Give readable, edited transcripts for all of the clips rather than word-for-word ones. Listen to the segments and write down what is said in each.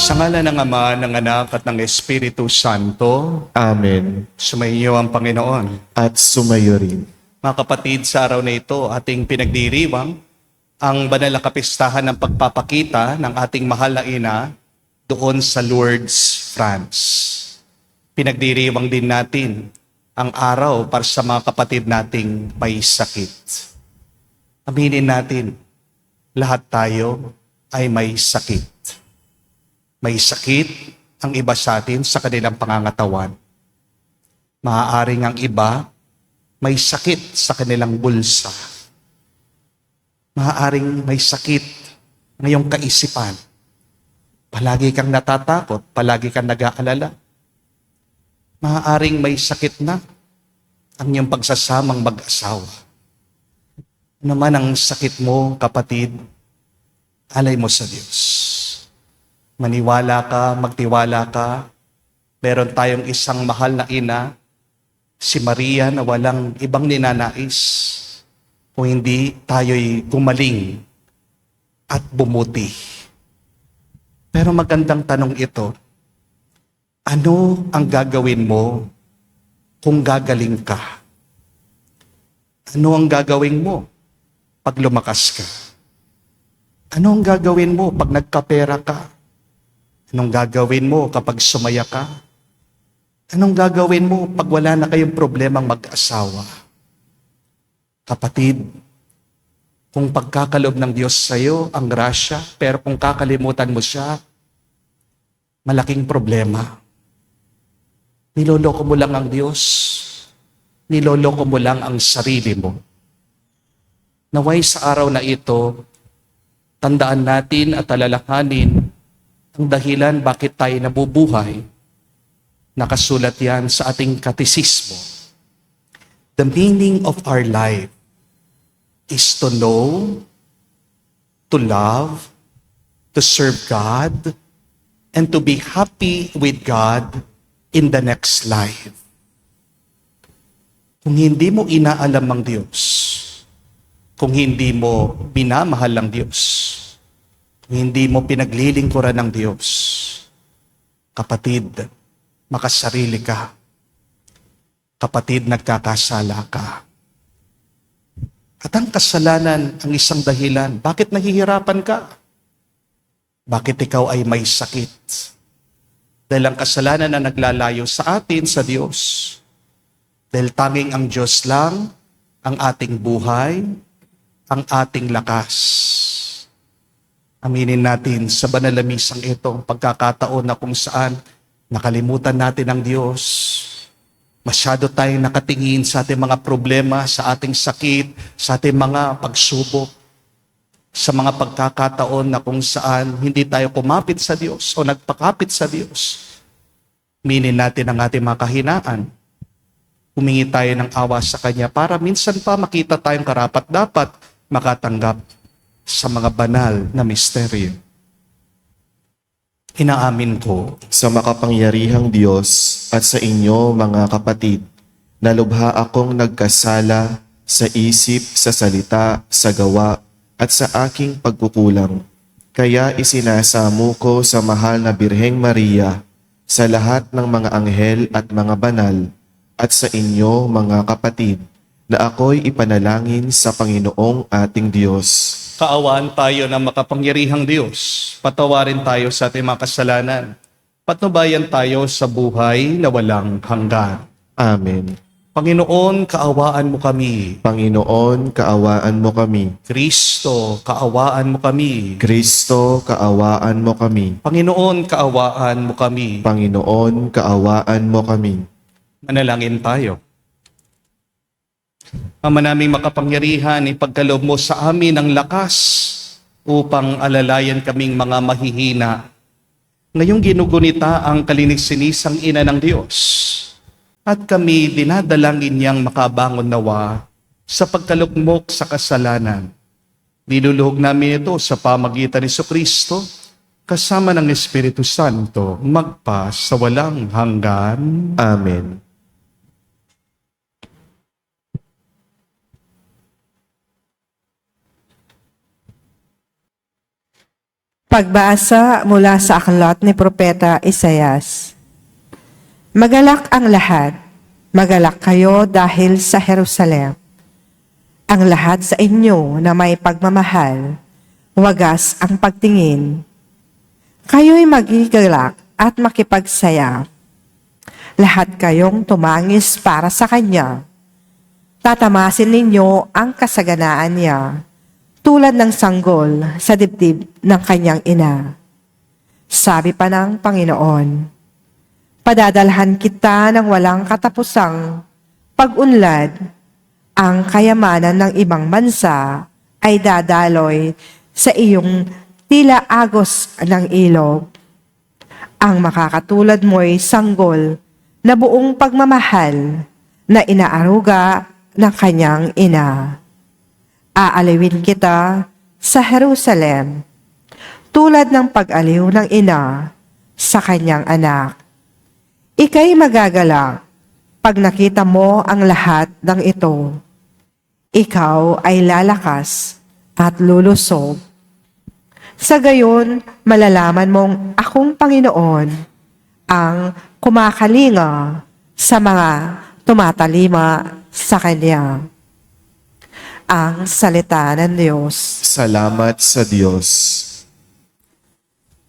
Sa ngalan ng Ama, ng Anak at ng Espiritu Santo, Amen. sumainyo ang Panginoon. At sumayo rin. Mga kapatid, sa araw na ito, ating pinagdiriwang ang banal na kapistahan ng pagpapakita ng ating mahal na ina doon sa Lourdes, France. Pinagdiriwang din natin ang araw para sa mga kapatid nating may sakit. Aminin natin, lahat tayo ay may sakit. May sakit ang iba sa atin sa kanilang pangangatawan. Maaaring ang iba may sakit sa kanilang bulsa. Maaaring may sakit ng iyong kaisipan. Palagi kang natatakot, palagi kang nag-aalala. Maaaring may sakit na ang iyong pagsasamang mag-asawa. Ano man ang sakit mo, kapatid, alay mo sa Diyos. Maniwala ka, magtiwala ka. Meron tayong isang mahal na ina, si Maria, na walang ibang ninanais kung hindi tayo'y gumaling at bumuti. Pero magandang tanong ito, ano ang gagawin mo kung gagaling ka? Ano ang gagawin mo pag lumakas ka? Ano ang gagawin mo pag nagkapera ka? Anong gagawin mo kapag sumaya ka? Anong gagawin mo pag wala na kayong problemang mag-asawa? Kapatid, kung pagkakalob ng Diyos sa iyo ang grasya, pero kung kakalimutan mo siya, malaking problema. Niloloko mo lang ang Diyos. Niloloko mo lang ang sarili mo. Naway sa araw na ito, tandaan natin at alalahanin ang dahilan bakit tayo nabubuhay. Nakasulat yan sa ating katisismo. The meaning of our life is to know, to love, to serve God, and to be happy with God in the next life. Kung hindi mo inaalam ang Diyos, kung hindi mo binamahal ang Diyos, kung hindi mo pinaglilingkuran ng Diyos, kapatid, makasarili ka. Kapatid, nagkakasala ka. At ang kasalanan ang isang dahilan. Bakit nahihirapan ka? Bakit ikaw ay may sakit? Dahil ang kasalanan na naglalayo sa atin sa Diyos. Dahil tanging ang Diyos lang ang ating buhay, ang ating lakas. Aminin natin sa banal na misang ito, pagkakataon na kung saan nakalimutan natin ang Diyos. Masyado tayong nakatingin sa ating mga problema, sa ating sakit, sa ating mga pagsubok. Sa mga pagkakataon na kung saan hindi tayo kumapit sa Diyos o nagpakapit sa Diyos. Aminin natin ang ating mga kahinaan. Humingi tayo ng awa sa Kanya para minsan pa makita tayong karapat-dapat makatanggap sa mga banal na misteryo. Inaamin ko Sa makapangyarihang Diyos at sa inyo mga kapatid, nalubha akong nagkasala sa isip, sa salita, sa gawa, at sa aking pagkukulang. Kaya isinasamo ko sa mahal na Birheng Maria, sa lahat ng mga anghel at mga banal, at sa inyo mga kapatid, na ako'y ipanalangin sa Panginoong ating Diyos. kaawaan tayo ng makapangyarihang Diyos. Patawarin tayo sa ating mga kasalanan. Patnubayan tayo sa buhay na walang hanggan. Amen. Panginoon, kaawaan mo kami. Panginoon, kaawaan mo kami. Kristo, kaawaan mo kami. Kristo, kaawaan mo kami. Panginoon, kaawaan mo kami. Panginoon, kaawaan mo kami. Manalangin tayo. Ama naming makapangyarihan, ipagkaloob mo sa amin ang lakas upang alalayan kaming mga mahihina. Ngayong ginugunita ang kalinissinisang ina ng Diyos. At kami dinadalangin niyang makabangon nawa sa pagkalugmok sa kasalanan. Niluluhog namin ito sa pamagitan ni Kristo kasama ng Espiritu Santo magpa sa walang hanggan. Amen. Pagbasa mula sa aklat ni Propeta Isaias. Magalak ang lahat, magalak kayo dahil sa Jerusalem. Ang lahat sa inyo na may pagmamahal, wagas ang pagtingin. Kayo'y magigalak at makipagsaya. Lahat kayong tumangis para sa Kanya. Tatamasin ninyo ang kasaganaan niya, tulad ng sanggol sa dibdib ng kanyang ina. Sabi pa ng Panginoon, padadalhan kita ng walang katapusang pag-unlad. Ang kayamanan ng ibang bansa ay dadaloy sa iyong tila agos ng ilog. Ang makakatulad mo'y sanggol na buong pagmamahal na inaaruga ng kanyang ina. Aalawin kita sa Jerusalem, tulad ng pag-aliw ng ina sa kanyang anak. Ika'y magagalak pag nakita mo ang lahat ng ito. Ikaw ay lalakas at lulusog. Sa gayon, malalaman mong akong Panginoon ang kumakalinga sa mga tumatalima sa Kanya. Ang salita ng Diyos. Salamat sa Diyos.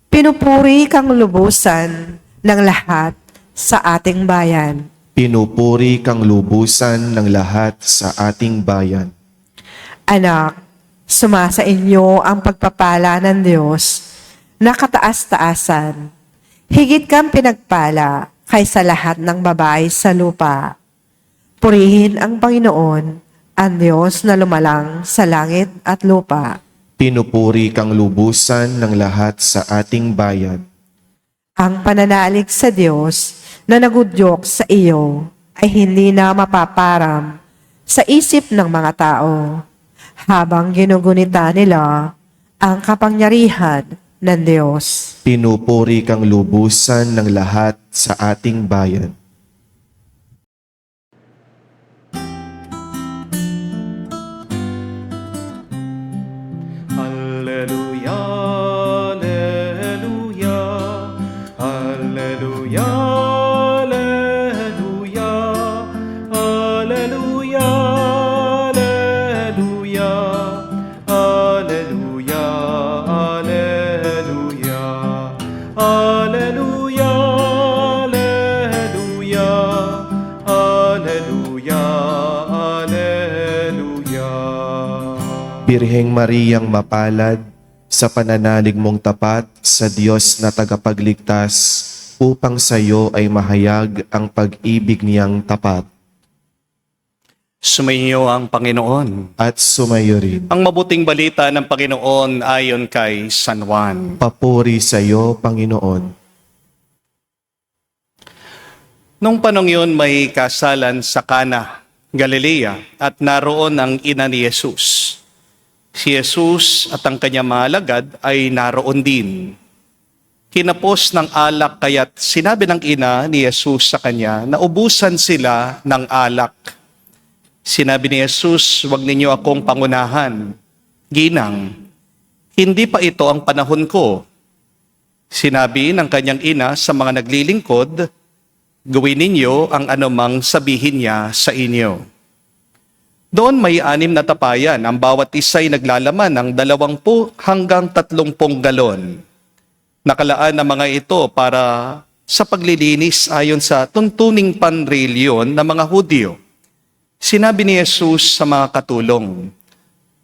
Pinupuri kang lubusan ng lahat sa ating bayan. Pinupuri kang lubusan ng lahat sa ating bayan. Anak, sumasa inyo ang pagpapala ng Diyos na kataas-taasan. Higit kang pinagpala kaysa lahat ng babae sa lupa. Purihin ang Panginoon, ang Diyos na lumalang sa langit at lupa. Pinupuri kang lubusan ng lahat sa ating bayan. Ang pananalig sa Diyos na nagudyok sa iyo ay hindi na mapaparam sa isip ng mga tao habang ginugunita nila ang kapangyarihan ng Diyos. Pinupuri kang lubusan ng lahat sa ating bayan. Alleluia, alleluia, alleluia, alleluia, alleluia, alleluia, alleluia, alleluia, alleluia, alleluia, alleluia, alleluia. Birheng Mariang mapalad, sa pananalig mong tapat sa Diyos na tagapagligtas, upang sa iyo ay mahayag ang pag-ibig niyang tapat. Sumainyo ang Panginoon. At sumayo rin. Ang mabuting balita ng Panginoon ayon kay San Juan. Papuri sa iyo, Panginoon. Nung panong yun may kasalan sa Cana, Galilea, at naroon ang ina ni Jesus. Si Jesus at ang kanyang mga alagad ay naroon din. Kinapos ng alak kaya't sinabi ng ina ni Jesus sa kanya na ubusan sila ng alak. Sinabi ni Jesus, "Huwag ninyo akong pangunahan. Ginang, hindi pa ito ang panahon ko." Sinabi ng kanyang ina sa mga naglilingkod, "Gawin ninyo ang anumang sabihin niya sa inyo." Doon may 6 na tapayan, ang bawat isa'y naglalaman ng 20 hanggang 30 galon. Nakalaan ang mga ito para sa paglilinis ayon sa tuntuning panreliyon ng mga Hudyo. Sinabi ni Jesus sa mga katulong,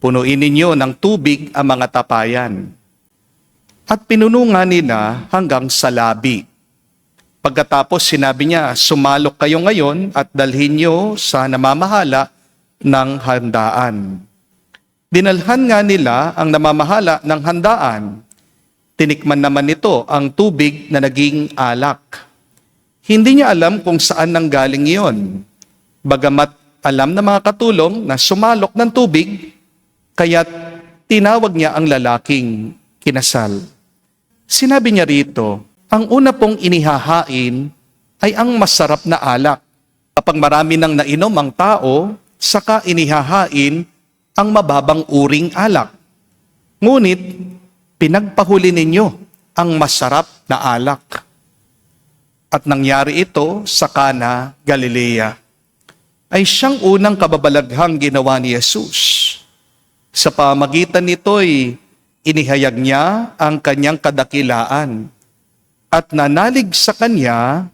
"Punuin ninyo ng tubig ang mga tapayan." At pinunungan nila hanggang sa labi. Pagkatapos sinabi niya, "Sumalok kayo ngayon at dalhin niyo sa namamahala ng handaan." Dinalhan nga nila ang namamahala ng handaan. Tinikman naman nito ang tubig na naging alak. Hindi niya alam kung saan nanggaling iyon. Bagamat alam ng mga katulong na sumalok ng tubig, kaya't tinawag niya ang lalaking kinasal. Sinabi niya rito, ang una pong inihahain ay ang masarap na alak. Kapag marami nang nainom ang tao, saka inihahain ang mababang uring alak. Ngunit, pinagpahuli ninyo ang masarap na alak. At nangyari ito sa Cana, Galilea. Ay siyang unang kababalaghang ginawa ni Jesus. Sa pamagitan nito'y inihayag niya ang kanyang kadakilaan at nanalig sa kanya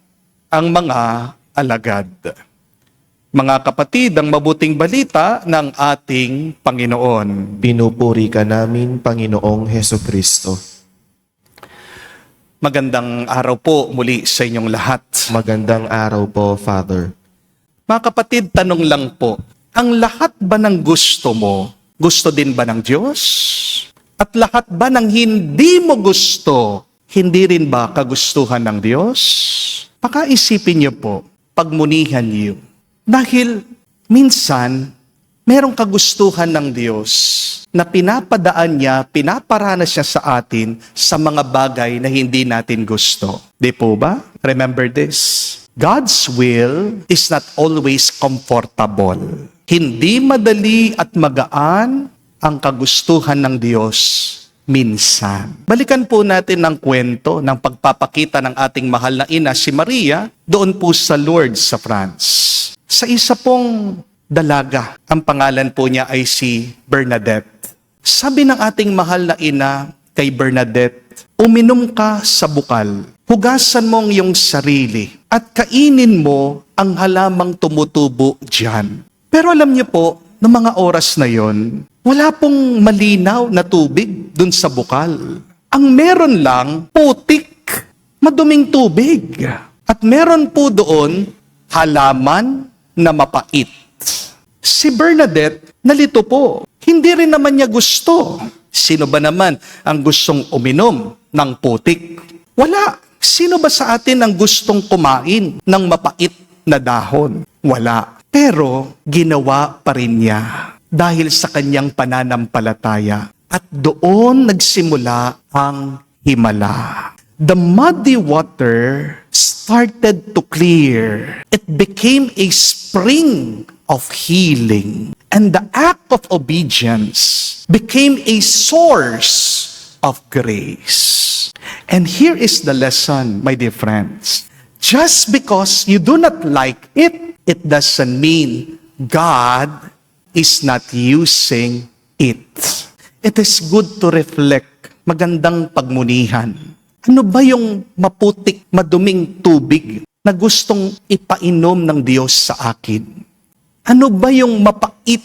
ang mga alagad. Mga kapatid, ang mabuting balita ng ating Panginoon. Pinupuri ka namin, Panginoong Heso Kristo. Magandang araw po muli sa inyong lahat. Magandang araw po, Father. Mga kapatid, tanong lang po, ang lahat ba ng gusto mo, gusto din ba ng Diyos? At lahat ba ng hindi mo gusto, hindi rin ba kagustuhan ng Diyos? Pakaisipin niyo po, pagmunihan niyo. Dahil minsan, merong kagustuhan ng Diyos na pinapadaan niya, pinaparanas niya sa atin sa mga bagay na hindi natin gusto. Di po ba? Remember this. God's will is not always comfortable. Hindi madali at magaan ang kagustuhan ng Diyos minsan. Balikan po natin ang kwento ng pagpapakita ng ating mahal na ina, si Maria, doon po sa Lourdes sa France. Sa isa pong dalaga, ang pangalan po niya ay si Bernadette. Sabi ng ating mahal na ina kay Bernadette, uminom ka sa bukal, hugasan mo ang iyong sarili, at kainin mo ang halamang tumutubo diyan. Pero alam niyo po, noong mga oras na yon, wala pong malinaw na tubig dun sa bukal. Ang meron lang, putik, maduming tubig. At meron po doon, halaman na mapait. Si Bernadette, nalito po. Hindi rin naman niya gusto. Sino ba naman ang gustong uminom ng putik? Wala. Sino ba sa atin ang gustong kumain ng mapait na dahon? Wala. Pero ginawa pa rin niya dahil sa kanyang pananampalataya. At doon nagsimula ang himala. The muddy water started to clear. It became a spring of healing. And the act of obedience became a source of grace. And here is the lesson, my dear friends. Just because you do not like it, it doesn't mean God is not using it. It is good to reflect. Magandang pagmunihan. Ano ba yung maputik, maduming tubig na gustong ipainom ng Diyos sa akin? Ano ba yung mapait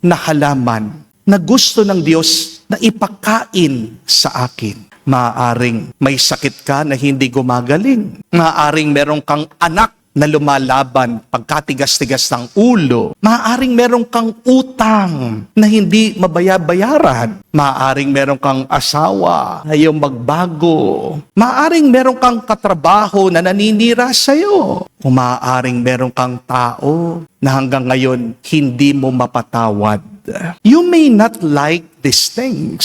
na halaman na gusto ng Diyos na ipakain sa akin? Maaaring may sakit ka na hindi gumagaling. Maaaring meron kang anak na lumalaban pagkatigas-tigas ng ulo. Maaaring meron kang utang na hindi mabayaran. Maaaring meron kang asawa na iyong magbago. Maaaring meron kang katrabaho na naninira sa'yo. O maaaring meron kang tao na hanggang ngayon hindi mo mapatawad. You may not like these things,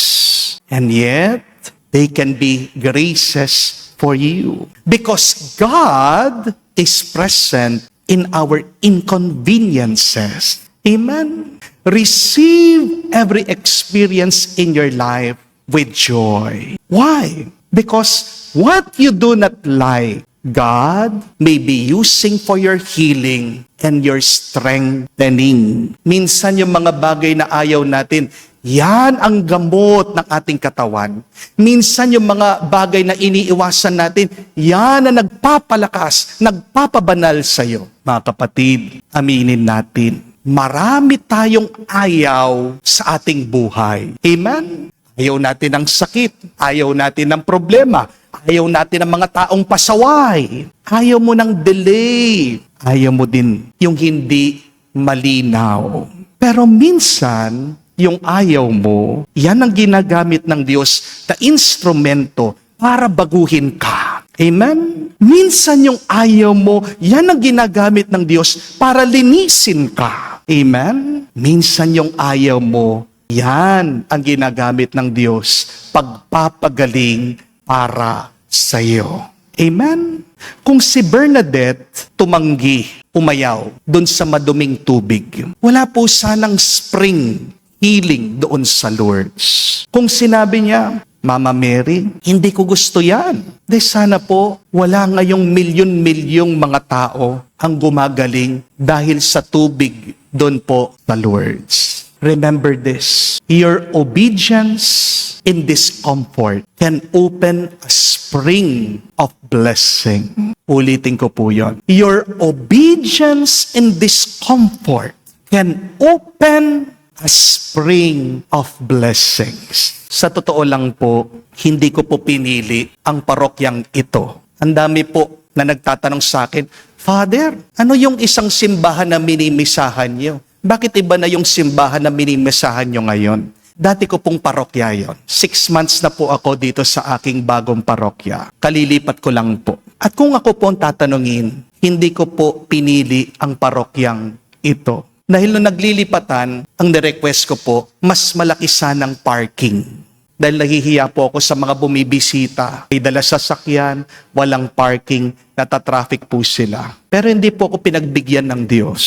and yet they can be graces for you. Because God is present in our inconveniences. Amen? Receive every experience in your life with joy. Why? Because what you do not like, God may be using for your healing and your strengthening. Minsan yung mga bagay na ayaw natin, yan ang gamot ng ating katawan. Minsan yung mga bagay na iniiwasan natin, yan ang nagpapalakas, nagpapabanal sa'yo. Mga kapatid, aminin natin, marami tayong ayaw sa ating buhay. Amen? Ayaw natin ng sakit, ayaw natin ng problema, ayaw natin ng mga taong pasaway, ayaw mo ng delay, ayaw mo din yung hindi malinaw. Pero minsan, yung ayaw mo, yan ang ginagamit ng Diyos na instrumento para baguhin ka. Amen? Minsan yung ayaw mo, yan ang ginagamit ng Diyos para linisin ka. Amen? Minsan yung ayaw mo, yan ang ginagamit ng Diyos pagpapagaling para sa iyo. Amen? Kung si Bernadette tumanggi, umayaw doon sa maduming tubig, wala po sanang spring healing doon sa Lourdes. Kung sinabi niya, Mama Mary, hindi ko gusto yan. De sana po, wala ngayong milyon-milyong mga tao ang gumagaling dahil sa tubig doon po sa Lourdes. Remember this, your obedience in discomfort can open a spring of blessing. Ulitin ko po yon. Your obedience in discomfort can open a spring of blessings. Sa totoo lang po, hindi ko po pinili ang parokyang ito. Ang dami po na nagtatanong sa akin, Father, ano yung isang simbahan na minimisahan niyo? Bakit iba na yung simbahan na minimisahan niyo ngayon? Dati ko pong parokya yon. 6 months na po ako dito sa aking bagong parokya. Kalilipat ko lang po. At kung ako po ang tatanungin, hindi ko po pinili ang parokyang ito. Dahil nung naglilipatan, ang nirequest ko po, mas malaki sanang parking. Dahil nahihiya po ako sa mga bumibisita. May dala sasakyan, walang parking, natatraffic po sila. Pero hindi po ako pinagbigyan ng Diyos.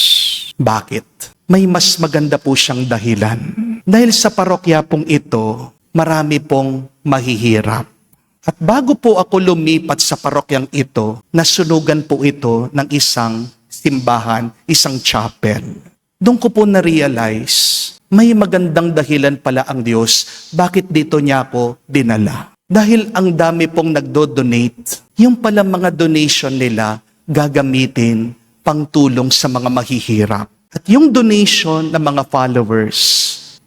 Bakit? May mas maganda po siyang dahilan. Dahil sa parokya pong ito, marami pong mahihirap. At bago po ako lumipat sa parokyang ito, nasunugan po ito ng isang simbahan, isang chapel. Doon ko po na-realize, may magandang dahilan pala ang Diyos bakit dito niya ako dinala. Dahil ang dami pong nagdo-donate, yung pala mga donation nila gagamitin pang tulong sa mga mahihirap. At yung donation ng mga followers,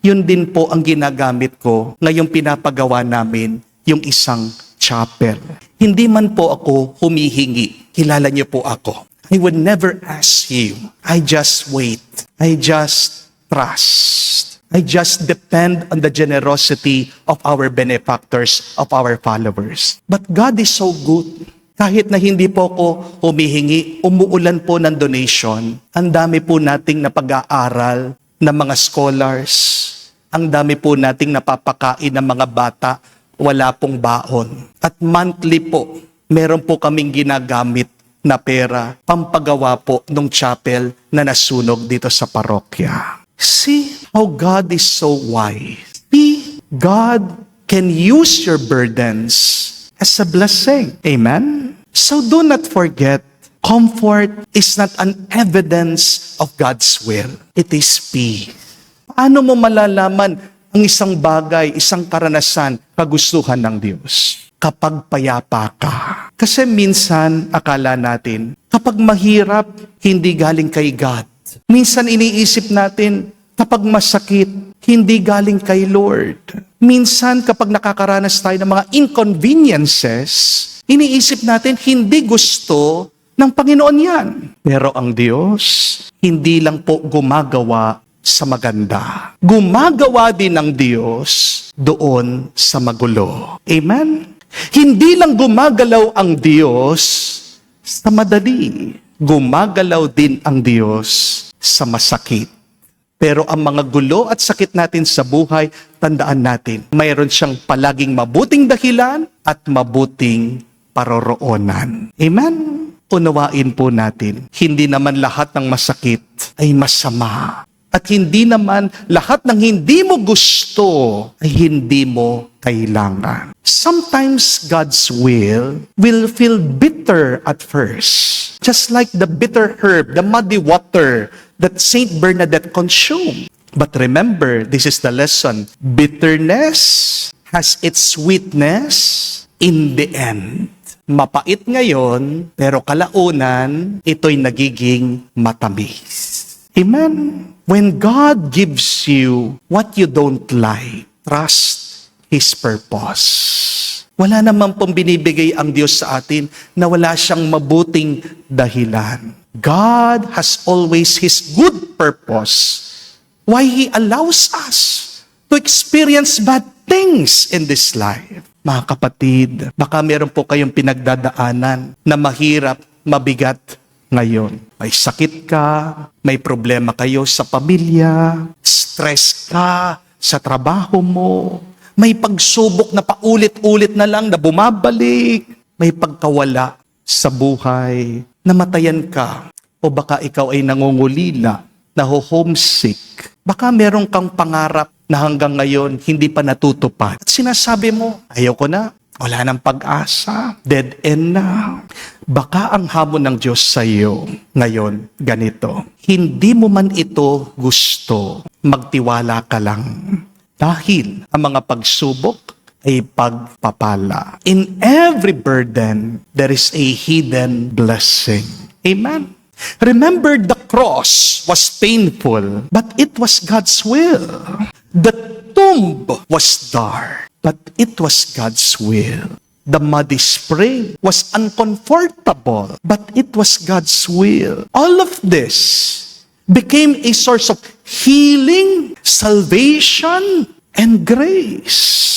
yun din po ang ginagamit ko ngayong pinapagawa namin yung isang chapel. Hindi man po ako humihingi. Kilala niyo po ako. I would never ask you. I just wait. I just trust. I just depend on the generosity of our benefactors, of our followers. But God is so good. Kahit na hindi po ako humihingi, umuulan po ng donation. Ang dami po nating napag-aaral ng mga scholars. Ang dami po nating napapakain ng mga bata. Wala pong baon. At monthly po, meron po kaming ginagamit na pera, pampagawa po ng chapel na nasunog dito sa parokya. See how God is so wise. See, God can use your burdens as a blessing. Amen? So do not forget, comfort is not an evidence of God's will. It is peace. Paano mo malalaman ang isang bagay, isang karanasan, kagustuhan ng Diyos? Kapag payapa ka. Kasi minsan, akala natin, kapag mahirap, hindi galing kay God. Minsan iniisip natin, kapag masakit, hindi galing kay Lord. Minsan, kapag nakakaranas tayo ng mga inconveniences, iniisip natin, hindi gusto ng Panginoon yan. Pero ang Diyos, hindi lang po gumagawa sa maganda. Gumagawa din ng Diyos doon sa magulo. Amen? Hindi lang gumagalaw ang Diyos sa madali. Gumagalaw din ang Diyos sa masakit. Pero ang mga gulo at sakit natin sa buhay, tandaan natin, mayroon siyang palaging mabuting dahilan at mabuting paroroonan. Amen? Unawain po natin, hindi naman lahat ng masakit ay masama. At hindi naman lahat ng hindi mo gusto ay hindi mo kailangan. Sometimes God's will feel bitter at first. Just like the bitter herb, the muddy water that Saint Bernadette consumed. But remember, this is the lesson. Bitterness has its sweetness in the end. Mapait ngayon, pero kalaunan, ito'y nagiging matamis. Amen? When God gives you what you don't like, trust His purpose. Wala naman pong binibigay ang Diyos sa atin na wala siyang mabuting dahilan. God has always His good purpose. Why He allows us to experience bad things in this life. Mga kapatid, baka meron po kayong pinagdadaanan na mahirap, mabigat ngayon. May sakit ka, may problema kayo sa pamilya, stress ka sa trabaho mo, may pagsubok na paulit-ulit na lang na bumabalik, may pagkawala sa buhay, namatayan ka, o baka ikaw ay nangungulila, homesick, Baka meron kang pangarap na hanggang ngayon hindi pa natutupad. At sinasabi mo, ayaw ko na, wala nang pag-asa, dead end na. Baka ang hamon ng Diyos sa iyo ngayon, ganito. Hindi mo man ito gusto, magtiwala ka lang. Dahil ang mga pagsubok ay pagpapala. In every burden, there is a hidden blessing. Amen. Remember, the cross was painful, but it was God's will. The tomb was dark, but it was God's will. The muddy spring was uncomfortable, but it was God's will. All of this became a source of healing, salvation, and grace.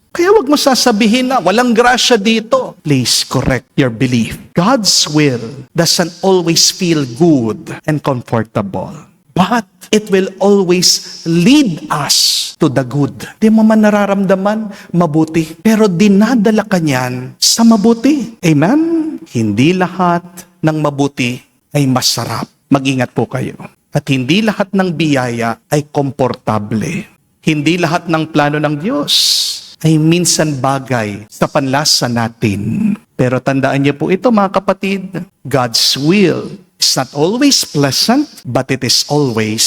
Kaya wag mo sasabihin na walang grasya dito. Please correct your belief. God's will doesn't always feel good and comfortable, but it will always lead us to the good. Di mo man nararamdaman mabuti, pero dinadala ka niyan sa mabuti. Amen? Hindi lahat ng mabuti ay masarap. Mag-ingat po kayo. At hindi lahat ng biyaya ay komportable. Hindi lahat ng plano ng Diyos ay minsan bagay sa panlasa natin. Pero tandaan niyo po ito, mga kapatid, God's will is not always pleasant, but it is always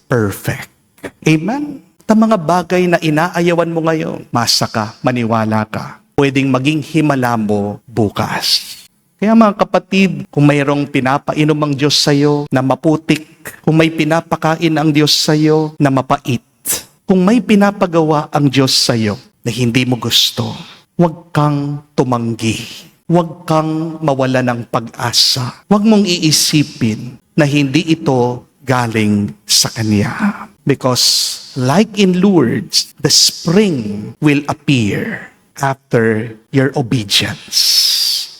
perfect. Amen? At mga bagay na inaayawan mo ngayon, masa ka, maniwala ka, pwedeng maging himala mo bukas. Kaya mga kapatid, kung mayroong pinapainom ang Diyos sa'yo na maputik, kung may pinapakain ang Diyos sa'yo na mapait, kung may pinapagawa ang Diyos sa'yo na hindi mo gusto, huwag kang tumanggi. Huwag kang mawala ng pag-asa. Huwag mong iisipin na hindi ito galing sa Kanya. Because like in Lourdes, the spring will appear after your obedience.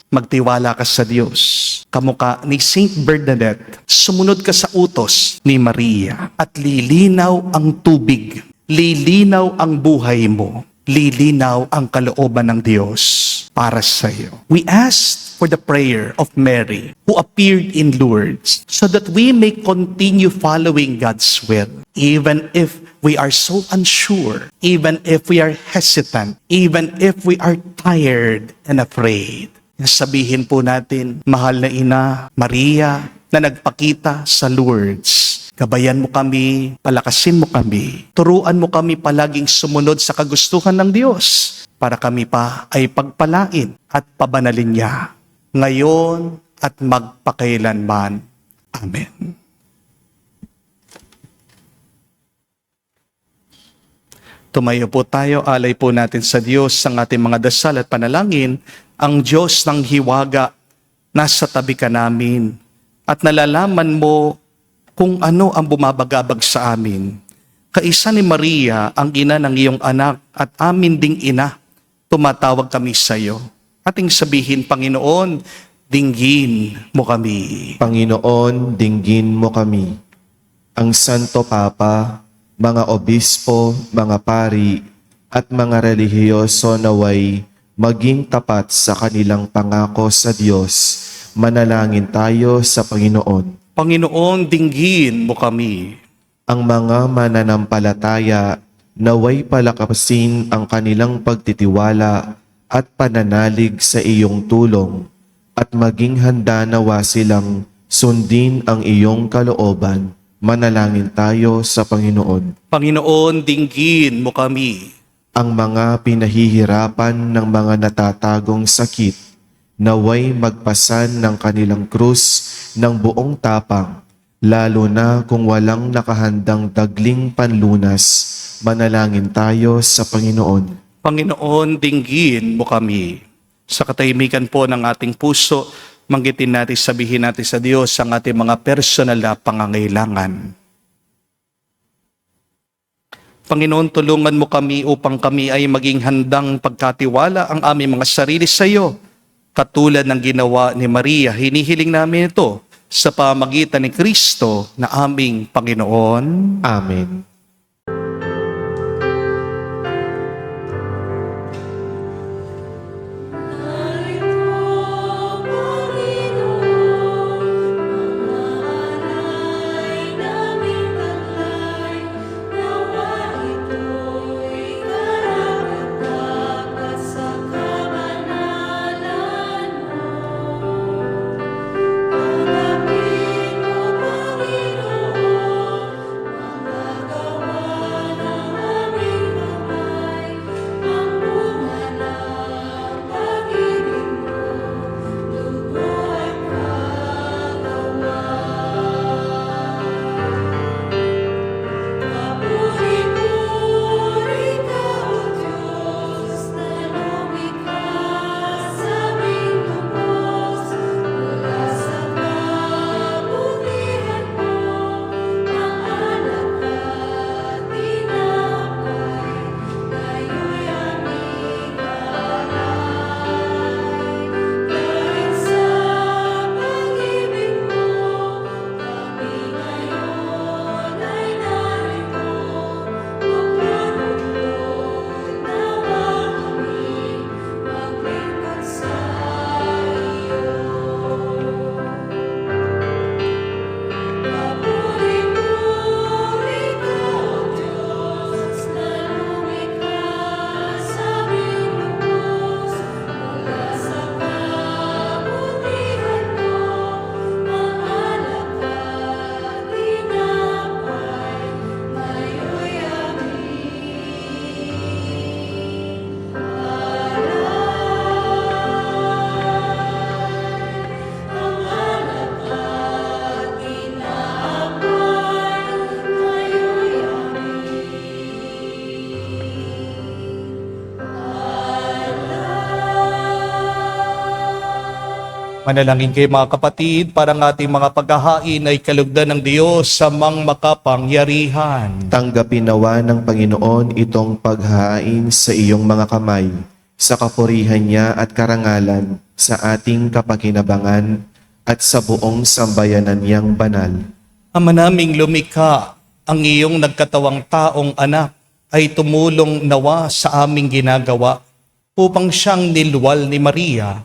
Magtiwala ka sa Diyos. Kamukha ni Saint Bernadette, sumunod ka sa utos ni Maria at lilinaw ang tubig. Lilinaw ang buhay mo. Lilinaw ang kalooban ng Diyos para sa iyo. We asked for the prayer of Mary who appeared in Lourdes so that we may continue following God's will. Even if we are so unsure, even if we are hesitant, even if we are tired and afraid. Sabihin po natin, mahal na Ina, Maria, na nagpakita sa Lourdes. Gabayan mo kami, palakasin mo kami, turuan mo kami palaging sumunod sa kagustuhan ng Diyos para kami pa ay pagpalain at pabanalin niya ngayon at magpakailanman. Amen. Tumayo po tayo, alay po natin sa Diyos ang ating mga dasal at panalangin. Ang Diyos ng hiwaga, nasa tabi ka namin at nalalaman mo kung ano ang bumabagabag sa amin. Kaisa ni Maria, ang ina ng iyong anak at amin ding ina, tumatawag kami sa iyo. Ating sabihin, Panginoon, dinggin mo kami. Panginoon, dinggin mo kami. Ang Santo Papa, mga obispo, mga pari, at mga relihiyoso naway maging tapat sa kanilang pangako sa Diyos. Manalangin tayo sa Panginoon. Panginoon, dinggin mo kami. Ang mga mananampalataya naway palakasin ang kanilang pagtitiwala at pananalig sa iyong tulong at maging handa nawa silang sundin ang iyong kalooban. Manalangin tayo sa Panginoon. Panginoon, dinggin mo kami. Ang mga pinahihirapan ng mga natatagong sakit naway magpasan ng kanilang krus ng buong tapang, lalo na kung walang nakahandang dagling panlunas. Manalangin tayo sa Panginoon. Panginoon, dinggin mo kami. Sa katahimikan po ng ating puso, manggitin natin, sabihin natin sa Diyos ang ating mga personal na pangangailangan. Panginoon, tulungan mo kami upang kami ay maging handang pagkatiwala ang aming mga sarili sa iyo. Katulad ng ginawa ni Maria, hinihiling namin ito sa pamagitan ni Kristo na aming Panginoon. Amen. Manalangin kayo mga kapatid para ang ating mga paghahain ay kalugdan ng Diyos sa mang makapangyarihan. Tanggapin nawa ng Panginoon itong paghain sa iyong mga kamay, sa kapurihan niya at karangalan, sa ating kapakinabangan at sa buong sambayanan niyang banal. Ama naming lumikha, ang iyong nagkatawang taong anak ay tumulong nawa sa aming ginagawa upang siyang nilwal ni Maria,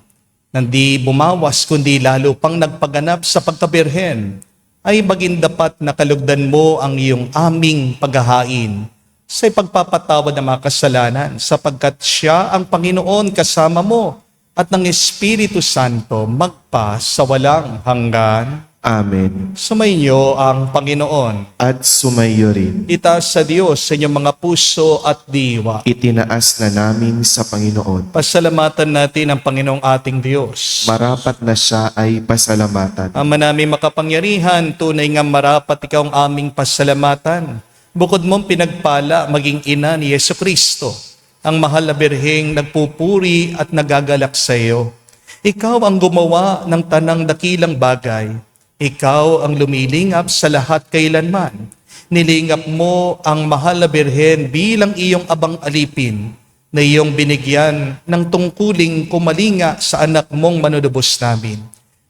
nandi bumawas kundi lalo pang nagpaganap sa pagkabirhen, ay maging dapat na kalugdan mo ang iyong aming paghahain sa pagpapatawad ng mga kasalanan, sapagkat siya ang Panginoon kasama mo at ng Espiritu Santo magpa sa walang hanggan. Amen. Sumainyo ang Panginoon. At sumayo rin. Itaas sa Diyos sa inyong mga puso at diwa. Itinaas na namin sa Panginoon. Pasalamatan natin ang Panginoong ating Diyos. Marapat na siya ay pasalamatan. Ama namin makapangyarihan, tunay nga marapat ikaw ang aming pasalamatan. Bukod mong pinagpala, maging ina ni Jesucristo, ang mahal na birheng nagpupuri at nagagalak sa iyo. Ikaw ang gumawa ng tanang dakilang bagay. Ikaw ang lumilingap sa lahat kailanman. Nilingap mo ang mahal na birhen bilang iyong abang alipin na iyong binigyan ng tungkuling kumalinga sa anak mong manunubos namin.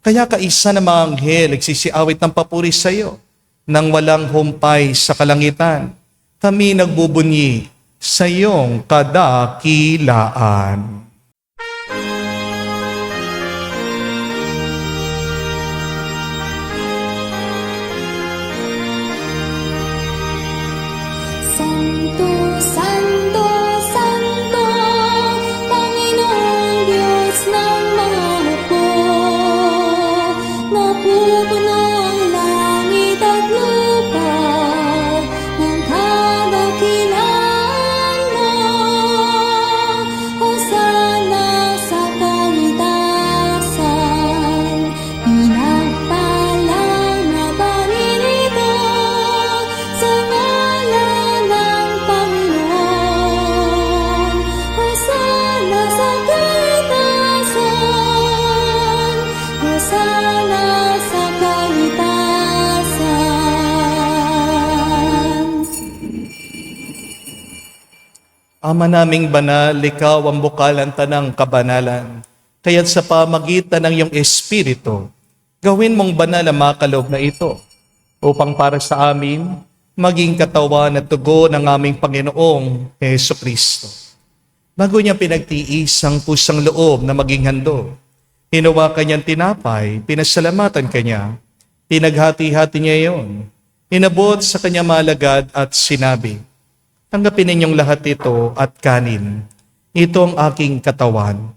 Kaya kaisa ng mga anghel nagsisiawit ng papuri sa iyo nang walang humpay sa kalangitan. Kami nagbubunyi sa iyong kadakilaan. Santo, Santo, Santo, Panginoong Diyos ng mga hukbo. Napupuno ang langit at lupa ng kadakilaan mo. Hosana sa kaitasan, pinagpalang na paririto sa ngalan ng Panginoon. Hosana sa kaitasan, Hosana sa kaitasan. Ama naming banal, ikaw ang bukalan tanang kabanalan. Kaya't sa pamagitan ng iyong Espiritu, gawin mong banal ang mga kaloob na ito, upang para sa amin, maging katawan at tugo ng aming Panginoong Jesucristo. Bago niya pinagtiis ang pusang loob na maging handog, hinawakan niyang tinapay, pinasalamatan kanya, pinaghati-hati niya iyon, inabot sa kanya malagad at sinabi, tanggapin ninyong lahat ito at kanin. Ito ang aking katawan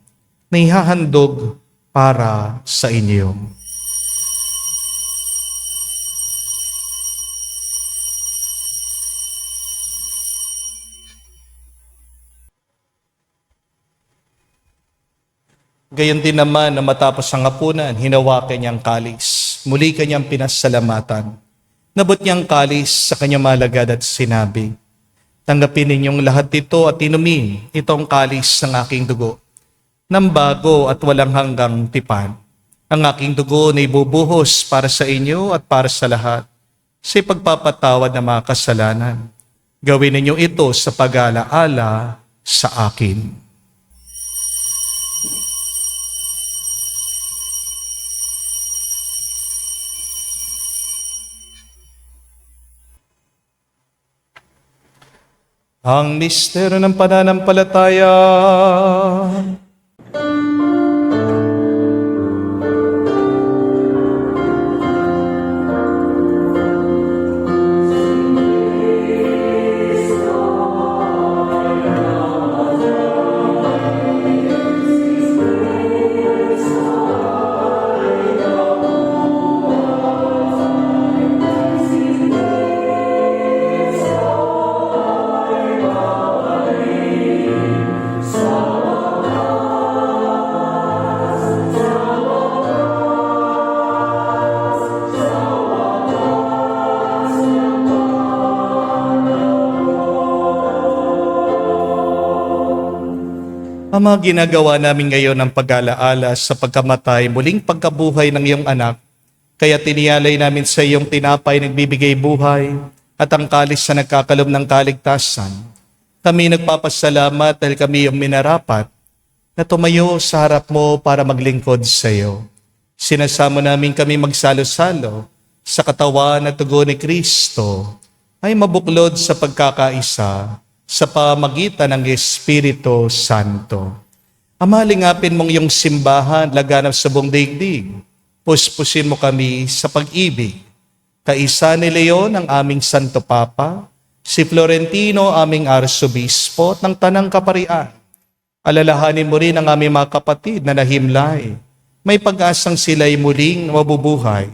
na ihahandog para sa inyo. Gayon din naman na matapos ang hapunan, hinawakan niyang kalis. Muli kanyang pinasalamatan. Nabot niyang kalis sa kanyang malagad at sinabi, tanggapin ninyong lahat ito at inumin itong kalis ng aking dugo, ng bago at walang hanggang tipan. Ang aking dugo na ibubuhos para sa inyo at para sa lahat, sa pagpapatawad ng mga kasalanan. Gawin ninyo ito sa pag-alaala sa akin. Ang misteryo ng pananampalataya. Sa Ama, ginagawa namin ngayon ang pag-alaala sa pagkamatay, muling pagkabuhay ng iyong anak. Kaya tiniyalay namin sa iyong tinapay nagbibigay buhay at ang kalis na nagkakalob ng kaligtasan. Kami nagpapasalamat dahil kami yung minarapat na tumayo sa harap mo para maglingkod sa iyo. Sinasamo namin kami magsalo-salo sa katawan at dugo ni Kristo ay mabuklod sa pagkakaisa sa pamagitan ng Espiritu Santo. Ama, lingapin mong iyong simbahan laganap sa buong daigdig. Puspusin mo kami sa pag-ibig. Kaisa ni Leon ang aming Santo Papa, si Florentino aming Arsobispo at ng Tanang Kaparian. Alalahanin mo rin ang aming mga kapatid na nahimlay. May pag-asang sila'y muling mabubuhay.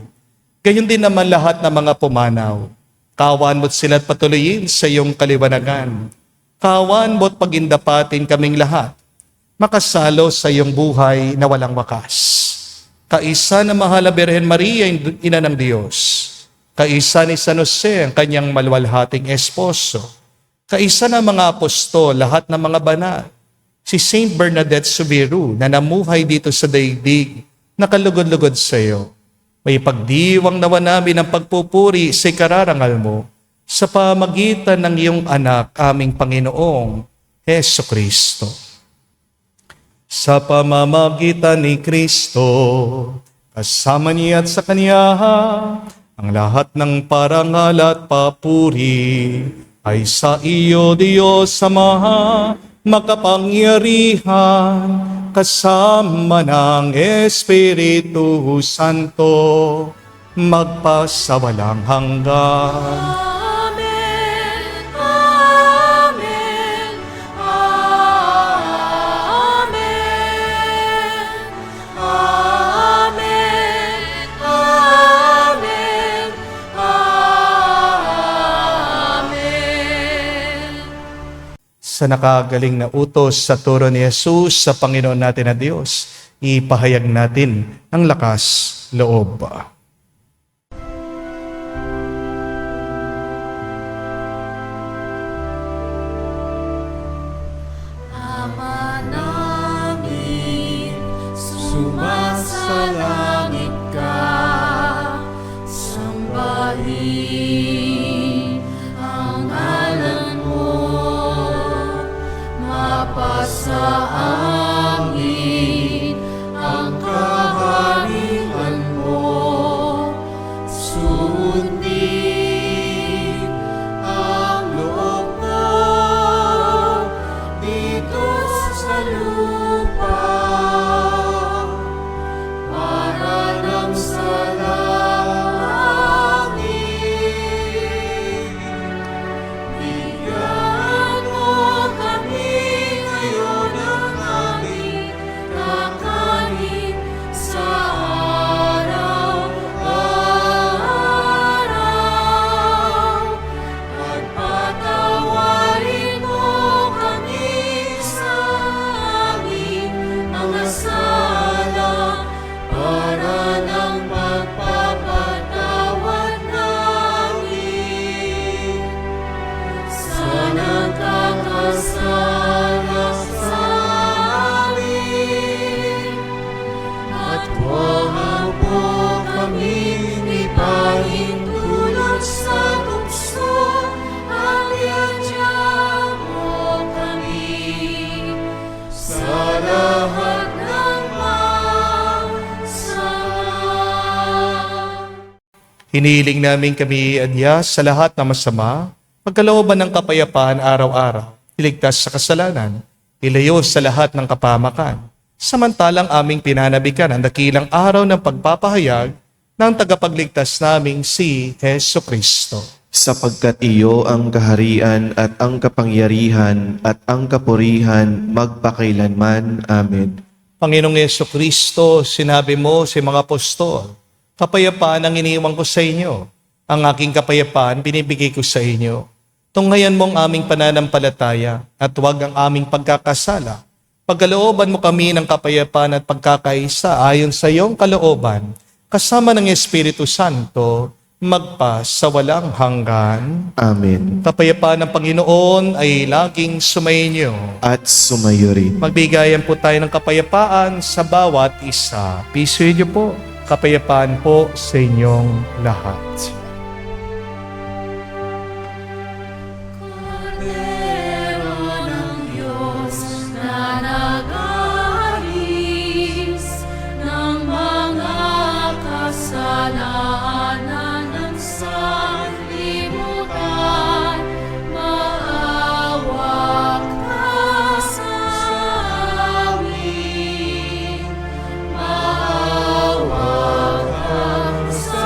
Gayon din naman lahat ng mga pumanaw. Kawan mo't sila't patuloyin sa iyong kaliwanagan. Kawan mo't pagindapatin kaming lahat. Makasalo sa iyong buhay na walang wakas. Kaisa na mahal na Birhen Maria, Ina ng Diyos. Kaisa ni San Jose, ang kanyang maluwalhating esposo. Kaisa na mga apostol, lahat ng mga banal. Si Saint Bernadette Sobiru na namuhay dito sa daigdig, nakalugod-lugod sa iyo. May pagdiwang nawa namin ang pagpupuri sa ikararangal mo sa pamagitan ng iyong anak, aming Panginoong Heso Kristo. Sa pamamagitan ni Kristo, kasama niya at sa Kanya, ang lahat ng parangal at papuri ay sa iyo, Diyos Ama, makapangyarihan, kasama ng Espiritu Santo, magpasawalang hanggan. Amen. Amen. Amen. Amen. Amen. Amen. Sa nakagaling na utos sa turo ni Jesus sa Panginoon natin na Diyos, ipahayag natin ang lakas loob. Ama namin, sumasalangit ka, sambahin ang ngalan mo, mapasa amin ang kaharian mo, sundin ang loob mo dito sa lupa para nang sa langit. Bigyan mo kami ngayon ng aming kakanin sa araw-araw. At patawarin mo kami sa aming mga sala para ng pagpapatawad namin sa nagkakasala sa amin. At huwag mo kami ipahintulot sa tukso, at iadya mo kami sa lahat ng masama. Hinihiling namin kami adya sa lahat na masama, pagkalooban ng kapayapaan araw-araw, iligtas sa kasalanan, ilayo sa lahat ng kapamakan, samantalang aming pinanabikan ang dakilang araw ng pagpapahayag ng tagapagligtas naming si Heso Kristo. Sapagkat iyo ang kaharian at ang kapangyarihan at ang kapurihan magpakailanman. Amen. Panginoong Heso Kristo, sinabi mo sa mga apostol, kapayapaan ang iniwan ko sa inyo. Ang aking kapayapaan binibigay ko sa inyo. Tunghayan mo ang aming pananampalataya at huwag ang aming pagkakasala. Pagkalooban mo kami ng kapayapaan at pagkakaisa ayon sa iyong kalooban, kasama ng Espiritu Santo, magpa sa walang hanggan. Amen. Kapayapaan ng Panginoon ay laging sumainyo. At sumayo rin. Magbigayan po tayo ng kapayapaan sa bawat isa. Peace with you po. Kapayapaan po sa inyong lahat. Kordero ng Diyos na nag-aalis ng mga kasalanan ng sanlibutan, maawa ka sa amin. Maawa ka sa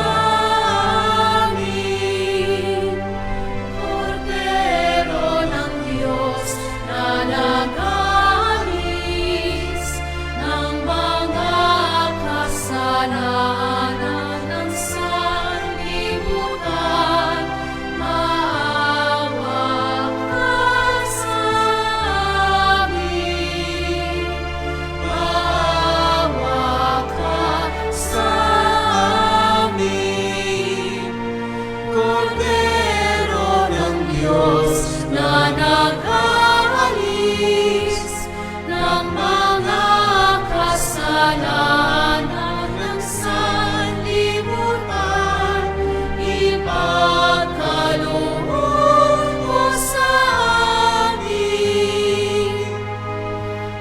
amin. Kordero ng Diyos na nag-aalis ng mga kasalanan ng sanlibutan, maawa ka sa amin. Maawa ka sa amin. Kordero ng Diyos na nag-aalis ng mga kasalanan ng sanlibutan, ipagkaloob mo sa amin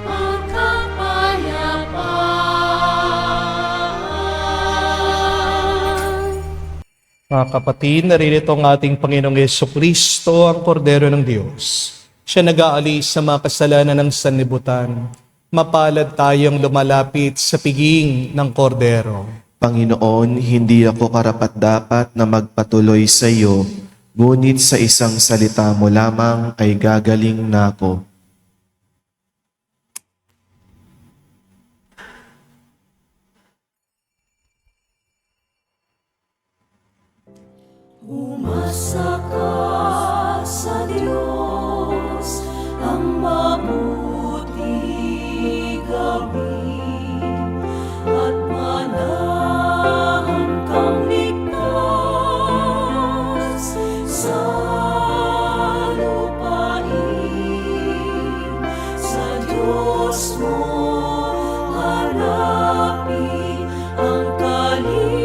ang kapayapaan. Mga kapatid, naririto ang ating Panginoong Jesucristo, ang Kordero ng Diyos. Siya nag-aalis sa mga kasalanan ng sanlibutan. Mapalad tayong lumalapit sa piging ng Kordero. Panginoon, hindi ako karapat-dapat na magpatuloy sa iyo, ngunit sa isang salita mo lamang ay gagaling na ako. Umasa ka sa Diyos, ang mabuti gawin, at manahan kang ligtas sa lupain. Sa Diyos mo hanapin ang kaligayahan,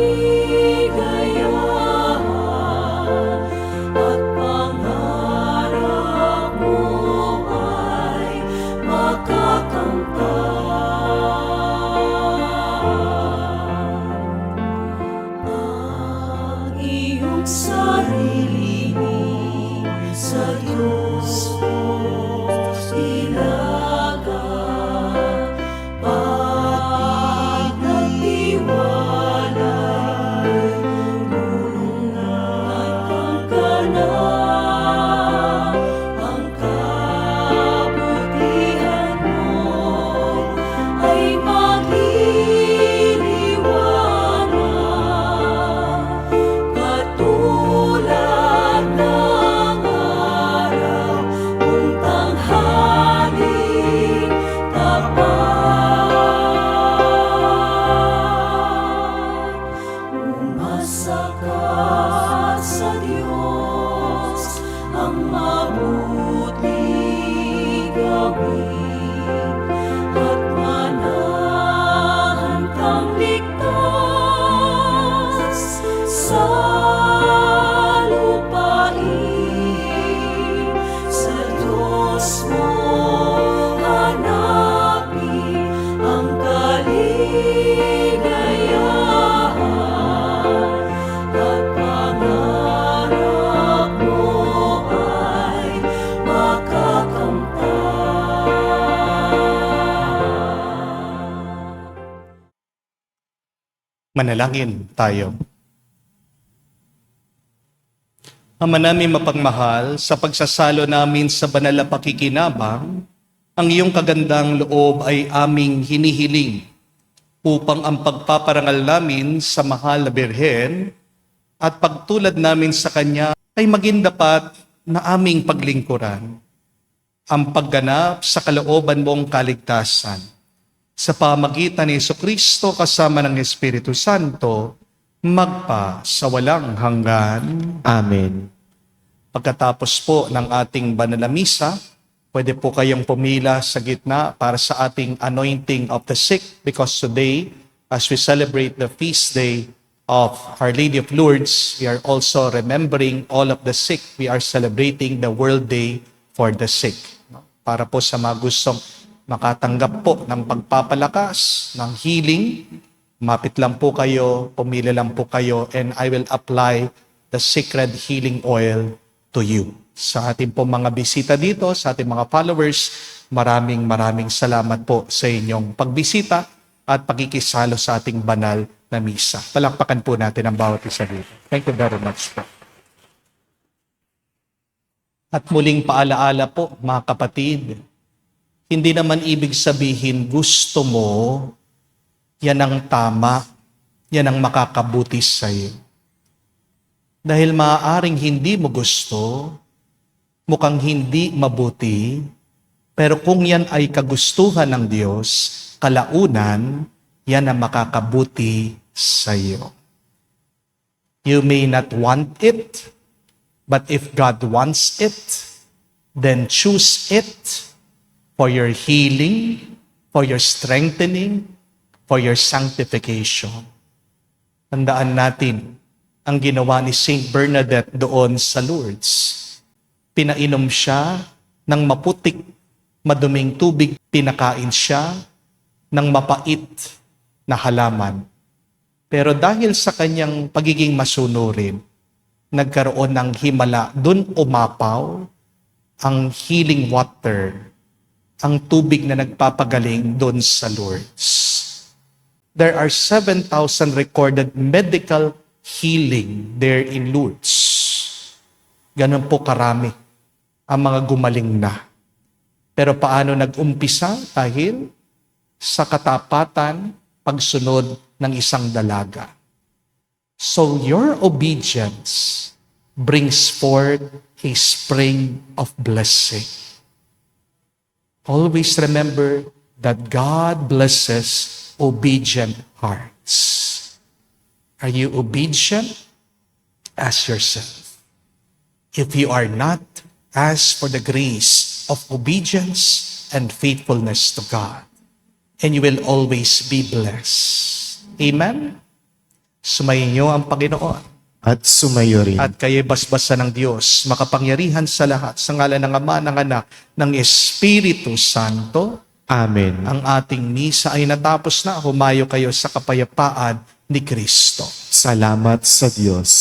at pangarap mo ay makakamtan. Ang iyong sarili sa Diyos mo ilaga, pag nagtiwalay, tulungan kang ganap, ang kabutihan mo ay magliliwanag, katulad ng araw kung tanghaling tapat. Umasa ka sa Diyos, ang mabuti gawin, at manahan kang ligtas sa lupain. Sa Diyos mo hanapin ang kaligayahan, at pangarap mo ay makakamtan. Manalangin tayo. Ama namin mapagmahal, sa pagsasalo namin sa banal na pakikinabang, ang iyong kagandang loob ay aming hinihiling upang ang pagpaparangal namin sa mahal na Birhen at pagtulad namin sa Kanya ay maging dapat na aming paglingkuran. Ang pagganap sa kalooban mong kaligtasan. Sa pamagitan ni Jesucristo kasama ng Espiritu Santo, magpa sa walang hanggan. Amen. Pagkatapos po ng ating banal na misa, pwede po kayong pumila sa gitna para sa ating anointing of the sick, because today, as we celebrate the feast day of Our Lady of Lourdes, we are also remembering all of the sick. We are celebrating the World Day for the Sick. Para po sa mga gustong makatanggap po ng pagpapalakas, ng healing, mapit lang po kayo, pumili lang po kayo, and I will apply the sacred healing oil to you. Sa ating po mga bisita dito, sa ating mga followers, maraming salamat po sa inyong pagbisita at pagkikisalo sa ating banal na misa. Palakpakan po natin ang bawat isa dito. Thank you very much po. At muling paalaala po, mga kapatid, hindi naman ibig sabihin gusto mo, yan ang tama, yan ang makakabuti sa iyo. Dahil maaaring hindi mo gusto, mukhang hindi mabuti, pero kung yan ay kagustuhan ng Diyos, kalaunan, yan ang makakabuti sa iyo. You may not want it, but if God wants it, then choose it for your healing, for your strengthening, for your sanctification. Tandaan natin ang ginawa ni Saint Bernadette doon sa Lourdes. Pinainom siya ng maputik, maduming tubig. Pinakain siya ng mapait na halaman. Pero dahil sa kanyang pagiging masunurin, nagkaroon ng himala. Doon umapaw ang healing water, ang tubig na nagpapagaling doon sa Lourdes. There are 7,000 recorded medical healing there in Lourdes. Ganun po karami ang mga gumaling na. Pero paano nag-umpisa? Dahil sa katapatan, pagsunod ng isang dalaga. So your obedience brings forth a spring of blessing. Always remember that God blesses obedient hearts. Are you obedient? Ask yourself. If you are not, ask for the grace of obedience and faithfulness to God, and you will always be blessed. Amen? Sumayin niyo ang Panginoon. At sumayo rin. At kayo'y basbasan ng Diyos, makapangyarihan sa lahat, sa ngalan ng Ama, ng Anak, ng Espiritu Santo. Amen. Ang ating misa ay natapos na. Humayo kayo sa kapayapaan ni Kristo. Salamat sa Diyos.